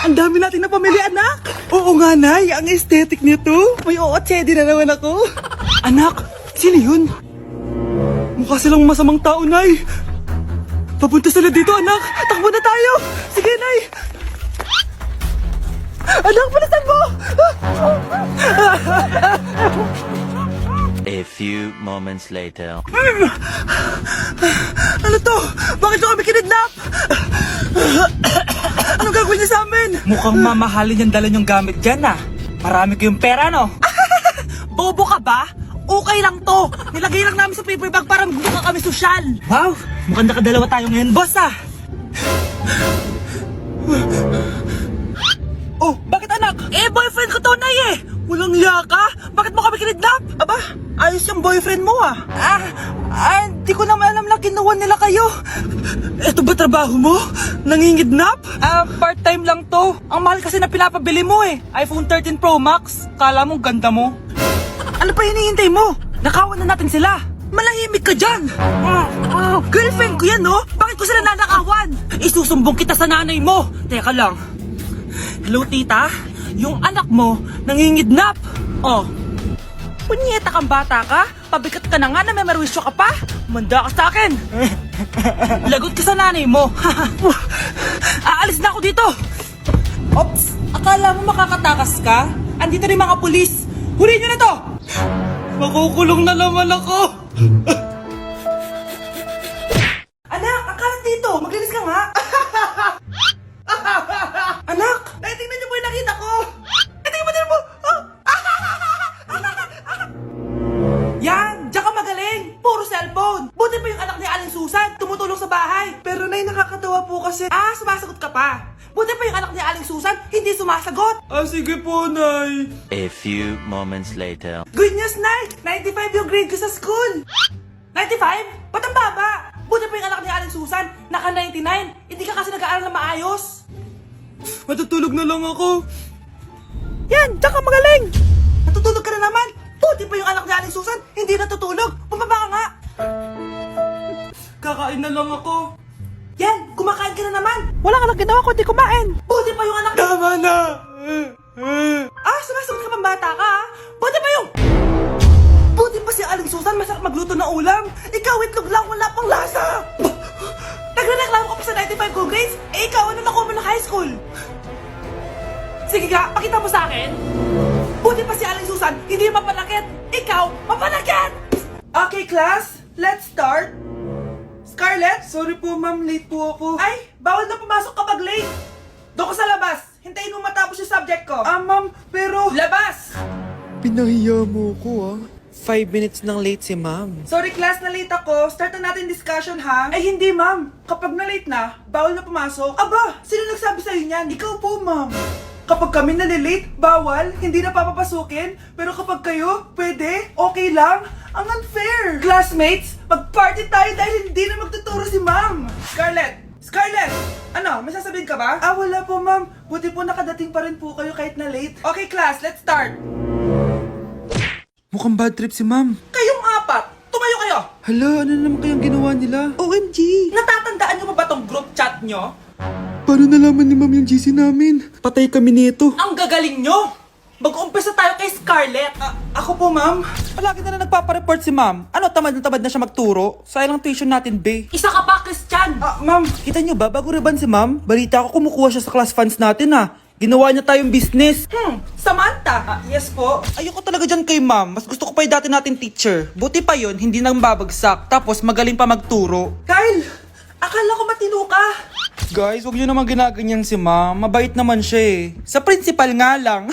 Ang dami natin na pamilya, anak. Oo nga, Nay. Ang aesthetic nito. May ootsedi na naman ako. Anak, sino yun? Mukha silang masamang tao, Nay. Papunta sila dito, anak. Takbo na tayo. Sige, Nay. Anak, palitan mo. A few moments later. Ano to? Bakit nyo kami kinidnap? Anong gagawin niya sa amin? Mukhang mamahalin yung dala niyong gamit dyan ah. Marami kayong pera no? Bobo ka ba? Okay lang to. Nilagay lang namin sa paper bag para magbuka kami sosyal. Wow, mukhang nakadalawa tayo ngayon boss ah. Oh, bakit anak? Eh, boyfriend ko to, Nay eh. Walang liya ka? Bakit mo kami kinidnap? Aba, ayos yung boyfriend mo ah. Di ko naman alam na kinuha nila kayo. Ito ba trabaho mo? Nangingidnap? Part-time lang to. Ang mahal kasi na pinapabili mo eh. iPhone 13 Pro Max. Kala mo ganda mo. Ano pa hinihintay mo? Nakawan na natin sila. Malahimik ka dyan. Girlfriend ko yan, no? Bakit ko sila nanakawan? Isusumbong kita sa nanay mo. Teka lang. Hello, tita? Yung anak mo nangingidnap. Oh. Punyeta kang bata ka? Pabigat ka na nga na may marwisyo ka pa? Manda ka sa akin. Lagot ka sa nanay mo. Aalis na ako dito. Ops, akala mo makakatakas ka? Andito rin mga pulis. Huli nyo na to! Makukulong na naman ako. Anak, akala dito. Maglinis ka nga. Anak, tingnan niyo po yung nakita ko. Tingnan mo. Yan, diyan ka magaling. Puro cellphone. Buti pa yung anak ni Aling Susan, tumutulong sa bahay. Pero Nay, nakakatawa po kasi. Sumasagot ka pa. Buti pa yung anak ni Aling Susan, hindi sumasagot. Sige po, Nay. A few moments later. Good news, Nay! 95 yung grade ko sa school! 95? Ba't ang baba? Buti pa yung anak ni Aling Susan, naka 99. Hindi ka kasi nag-aaral na maayos. Matutulog na lang ako. Yan, diyan ka magaling! Natutulog ka na naman! Buti pa yung anak ni Aling Susan, hindi natutulog. Pumaba ka nga! Kakain na lang ako. Yan, kumakain ka na naman! Wala ka lang ginawa kundi kumain! Buti pa yung anak... Tama na! Sumasagot ka pang bata ka, ha? Buti pa yung... Buti pa si Aling Susan, masarap magluto ng ulam. Ikaw, itlog lang, wala pang lasa. Nagrereklamo ka pa sa 95 good grades? Ikaw, ano nakuha mo ng high school? Sige nga, pakita mo sa akin. Buti pa si Aling Susan, hindi mapanakit. Ikaw, mapanakit! Okay, class, let's start. Scarlett? Sorry po, ma'am. Late po ako. Ay, bawal na pumasok kapag late. Doon ka sa labas. Hintayin mo matapos yung subject ko. Ma'am, pero... Labas! Pinahiya mo ko 5 minutes nang late si ma'am. Sorry class, na late ako. Start na natin discussion ha. Ay hindi ma'am. Kapag na late na, bawal na pumasok. Aba, sino nagsabi sa'yo niyan? Ikaw po ma'am. Kapag kami nalilate, bawal, hindi na papapasukin. Pero kapag kayo, pwede, okay lang. Ang unfair. Classmates, mag-party tayo dahil hindi na magtuturo si ma'am. Scarlett! Scarlett! Ano, may sasabihin ka ba? Wala po ma'am. Buti po nakadating pa rin po kayo kahit na late. Okay class, let's start. Mukhang bad trip si ma'am. Kayong apat, tumayo kayo. Hala, ano naman kayang ginawa nila? OMG! Natatandaan nyo ba tong group chat nyo? Paano nalaman ni ma'am yung GC namin? Patay kami nito. Ang gagaling nyo! Mag-uumpisa tayo kay Scarlett. Ako po, ma'am. Palagi na nagpapareport si ma'am. Ano, tamad na siya magturo? Sayang tuition natin, be. Isa ka pa, Christian! Ma'am, kita niyo ba, bago reban si ma'am, balita ko kumukuha siya sa class funds natin, Ginawa niya tayong business. Samantha! Yes po. Ayoko talaga dyan kay ma'am. Mas gusto ko pa yung dati natin teacher. Buti pa yun, hindi nang babagsak. Tapos magaling pa magturo. Kyle! Akala ko matino ka! Guys, huwag niyo naman ginaganyan si ma'am. Mabait naman siya eh. Sa principal nga lang.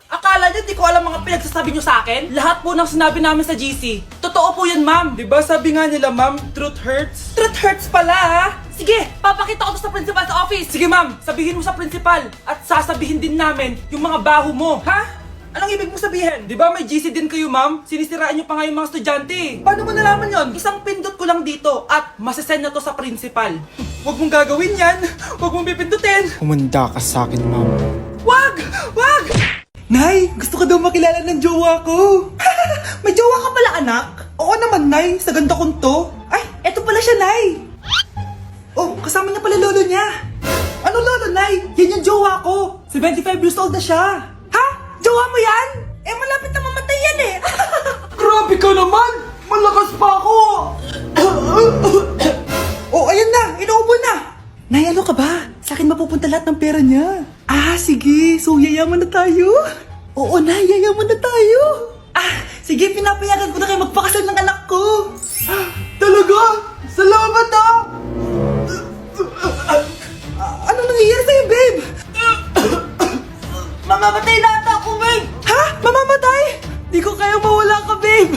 Akala niyo di ko alam mga pinagsasabi niyo sa akin? Lahat po ng sinabi namin sa GC. Totoo po yan, ma'am. Diba sabi nga nila ma'am, truth hurts? Truth hurts pala, ha? Sige, papakita ko to sa principal sa office. Sige ma'am, sabihin mo sa principal. At sasabihin din namin yung mga baho mo. Ha? Anong ibig mo sabihin? Di ba may GC din kayo, ma'am? Sinisiraan niyo pa nga yung mga estudyante. Paano mo nalaman yon? Isang pindot ko lang dito at masasend na to sa principal. Huwag mong gagawin yan. Huwag mong pipindutin. Humanda ka sa akin, ma'am. Wag! Wag! Nay, gusto ko daw makilala ng jowa ko. May jowa ka pala, anak? Oo naman, Nay. Sa ganda kong to. Ay, eto pala siya, Nay. Oh, kasama niya pala lolo niya. Ano lolo, Nay? Yan yung jowa ko. 75 years old na siya. Ha? Jowa mo yan? Eh, malapit na mamatay yan eh. Grabe ka naman! Malakas pa ako! Oh, ayan na! Inuubo na! Nay, ano ka ba? Sa akin mapupunta lahat ng pera niya. Ah, sige. So, yayaman na tayo? Oo, Nay. Yayaman na tayo. Ah, sige. Pinapayagan ko na kayo magpakasal ng anak ko. Talaga? Salamat ah! Ano nangyayari sa'yo, babe? Mamamatay na ata ako, babe! Ha? Mamamatay? Di ko kaya mawala ka, babe!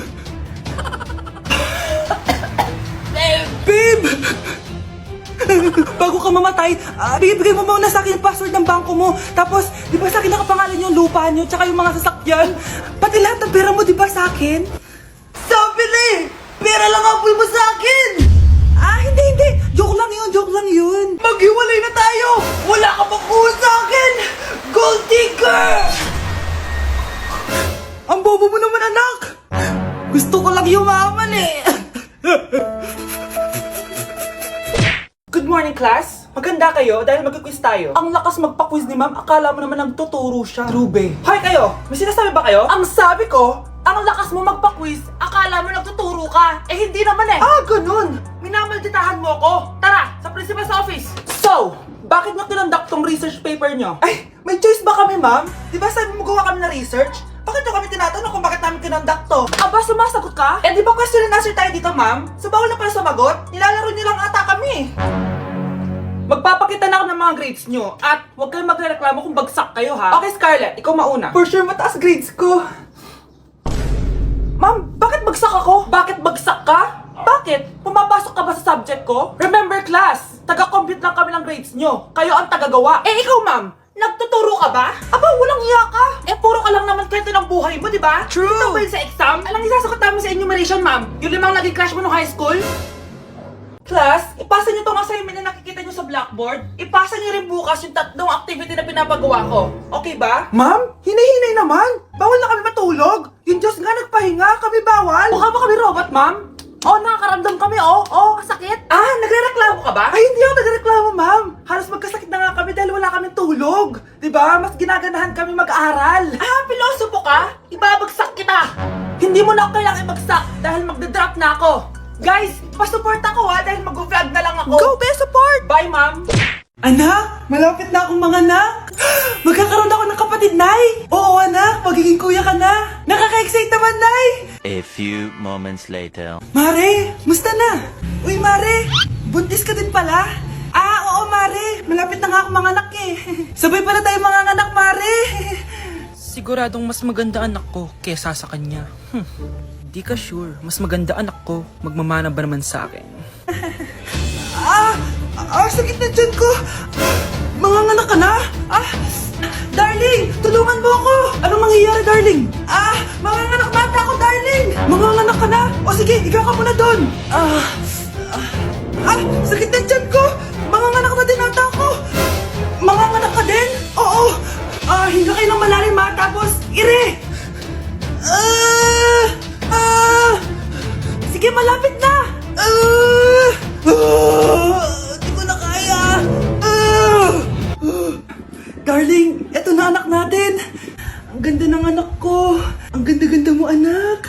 Babe! Bago ka mamatay, bigay mo muna sa akin yung password ng bangko mo. Tapos, di ba sa akin nakapangalan yung lupa nyo, tsaka yung mga sasakyan? Pati lahat ng pera mo, di ba sa akin? Sabi na eh! Pera lang ang mo sa akin! Ah, hindi. Joke lang yun. Maghiwalay na tayo! Wala ka makuha sa akin! Gold digger! Ang bobo mo naman, anak! Gusto ko lang yumaman eh! Good morning, class! Maganda kayo dahil mag-quiz tayo. Ang lakas magpa-quiz ni ma'am, akala mo naman nagtuturo siya. True, Hoy kayo! May sinasabi ba kayo? Ang sabi ko, ang lakas mo magpa-quiz, akala mo nagtuturo ka. Eh hindi naman eh. Ah, ganun! Minamalditahan mo ako. Tara, sa principal's office. So, bakit nyo tinandak tong research paper nyo? Ay, may choice ba kami, ma'am? Di ba sabi mo gawa kami na research? Bakit nyo kami tinatanong kung bakit namin tinandak to? Aba, sumasagot ka? Eh di ba question and answer tayo dito, ma'am? So bawal na pala sumagot? Nilalaro nyo lang ata kami. Magpapakita na ako ng mga grades nyo at huwag kayong magreklamo kung bagsak kayo, ha? Okay, Scarlett, ikaw mauna. For sure, mataas grades ko. Ma'am, bakit bagsak ako? Bakit bagsak ka? Bakit? Pumapasok ka ba sa subject ko? Remember, class, taga-compute lang kami ng grades nyo. Kayo ang tagagawa. Eh, ikaw, ma'am, nagtuturo ka ba? Aba, walang iya ka. Eh, puro ka lang naman kwento ng buhay mo, di ba? True. Ito ba yun sa exam? Alang isasagot namin sa enumeration, ma'am. Yung 5 naging crush mo nung high school? Class, ipasa nyo tong assignment na nakikita nyo sa blackboard. Ipasa nyo rin bukas yung 3 activity na pinapagawa ko. Okay ba? Ma'am, hinay-hinay naman. Bawal na kami matulog. Yung Diyos nga nagpahinga, kami bawal. Mukha ba kami robot, ma'am? Oh, nakakaramdam kami, oh. Oh, sakit. Ah, nagre-reklamo ka ba? Ay, hindi ako nagre-reklamo, ma'am. Halos magkasakit na nga kami dahil wala kaming tulog. Diba? Mas ginaganahan kami mag-aral. Ah, pilosopo ka? Ibabagsak kita. Hindi mo na ako kailangang ibagsak dahil magdadrop na ako. Guys, pa-support ako ha dahil mag-vlog na lang ako. Go, be support! Bye, ma'am. Anak, malapit na akong mga anak. Magkakaroon ako ng kapatid, Nay. Oo, anak, magiging kuya ka na. Nakaka-excite naman, Nay. A few moments later. Mare, musta na? Uy, Mare, buntis ka din pala? Ah, oo, Mare. Malapit na nga akong mga anak eh. Sabay pala tayo mga anak, Mare. Siguradong mas maganda anak ko kesa sa kanya. Di ka sure, mas maganda anak ko, magmamana ba naman sa akin? Sakit na dyan ko. Manganganak ka na? Darling, tulungan mo ako. Anong mangyayari, darling? Manganganak bata ako, darling. Manganganak ka na? O sige, higa ka muna doon. Sakit na dyan ko. Manganganak na din ata ako. Manganganak ka din? Oo. Hinga kayo ng malalim ha, tapos ire. Sige, malapit na. Di ko na kaya. Darling, eto na anak natin. Ang ganda ng anak ko. Ang ganda-ganda mo, anak.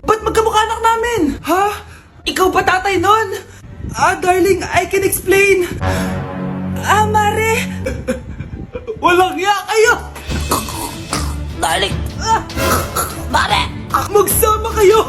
Ba't magkamukha anak namin? Ha? Ikaw ba tatay nun? Darling, I can explain. Mare. Walang hiya kayo. Darling. Mare. Magsama kayo.